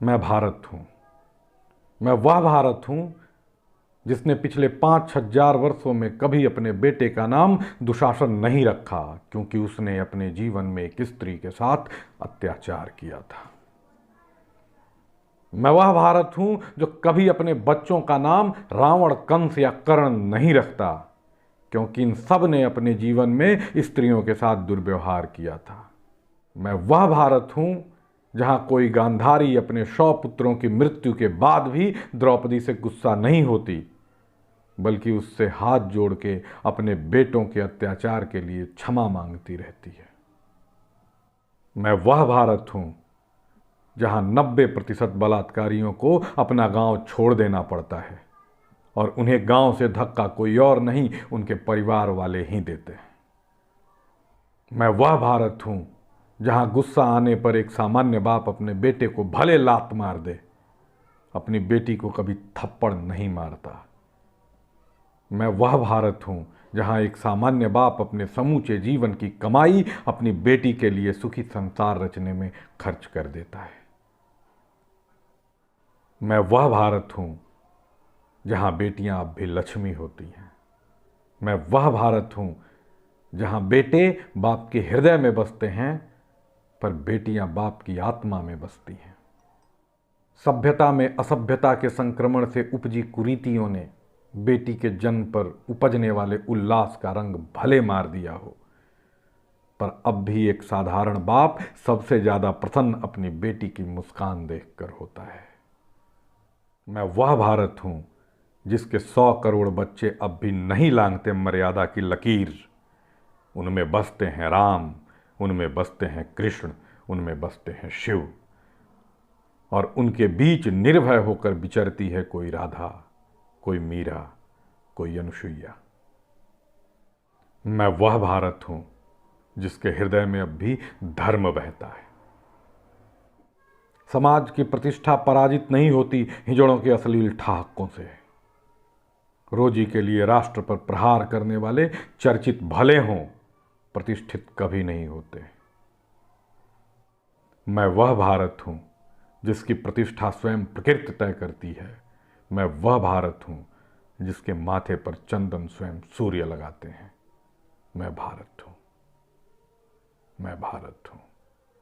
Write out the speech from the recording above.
मैं भारत हूं। मैं वह भारत हूं जिसने पिछले 5,000 वर्षों में कभी अपने बेटे का नाम दुशासन नहीं रखा, क्योंकि उसने अपने जीवन में एक स्त्री के साथ अत्याचार किया था। मैं वह भारत हूं जो कभी अपने बच्चों का नाम रावण, कंस या कर्ण नहीं रखता, क्योंकि इन सब ने अपने जीवन में स्त्रियों के साथ दुर्व्यवहार किया था। मैं वह भारत हूं जहां कोई गांधारी अपने 100 पुत्रों की मृत्यु के बाद भी द्रौपदी से गुस्सा नहीं होती, बल्कि उससे हाथ जोड़ के अपने बेटों के अत्याचार के लिए क्षमा मांगती रहती है। मैं वह भारत हूं जहां 90% बलात्कारियों को अपना गांव छोड़ देना पड़ता है और उन्हें गांव से धक्का कोई और नहीं, उनके परिवार वाले ही देते हैं। मैं वह भारत हूं जहां गुस्सा आने पर एक सामान्य बाप अपने बेटे को भले लात मार दे, अपनी बेटी को कभी थप्पड़ नहीं मारता। मैं वह भारत हूं जहां एक सामान्य बाप अपने समूचे जीवन की कमाई अपनी बेटी के लिए सुखी संसार रचने में खर्च कर देता है। मैं वह भारत हूं जहां बेटियां अब भी लक्ष्मी होती हैं। मैं वह भारत हूं जहां बेटे बाप के हृदय में बसते हैं, पर बेटियां बाप की आत्मा में बसती हैं। सभ्यता में असभ्यता के संक्रमण से उपजी कुरीतियों ने बेटी के जन्म पर उपजने वाले उल्लास का रंग भले मार दिया हो, पर अब भी एक साधारण बाप सबसे ज्यादा प्रसन्न अपनी बेटी की मुस्कान देखकर होता है। मैं वह भारत हूं जिसके 100 करोड़ बच्चे अब भी नहीं लांघते मर्यादा की लकीर। उनमें बसते हैं राम, उनमें बसते हैं कृष्ण, उनमें बसते हैं शिव, और उनके बीच निर्भय होकर विचरती है कोई राधा, कोई मीरा, कोई अनुसुईया। मैं वह भारत हूं जिसके हृदय में अब भी धर्म बहता है। समाज की प्रतिष्ठा पराजित नहीं होती हिजड़ों के अश्लील ठहाकों से। रोजी के लिए राष्ट्र पर प्रहार करने वाले चर्चित भले हों, प्रतिष्ठित कभी नहीं होते। मैं वह भारत हूं जिसकी प्रतिष्ठा स्वयं प्रकृति तय करती है। मैं वह भारत हूं जिसके माथे पर चंदन स्वयं सूर्य लगाते हैं। मैं भारत हूं। मैं भारत हूं।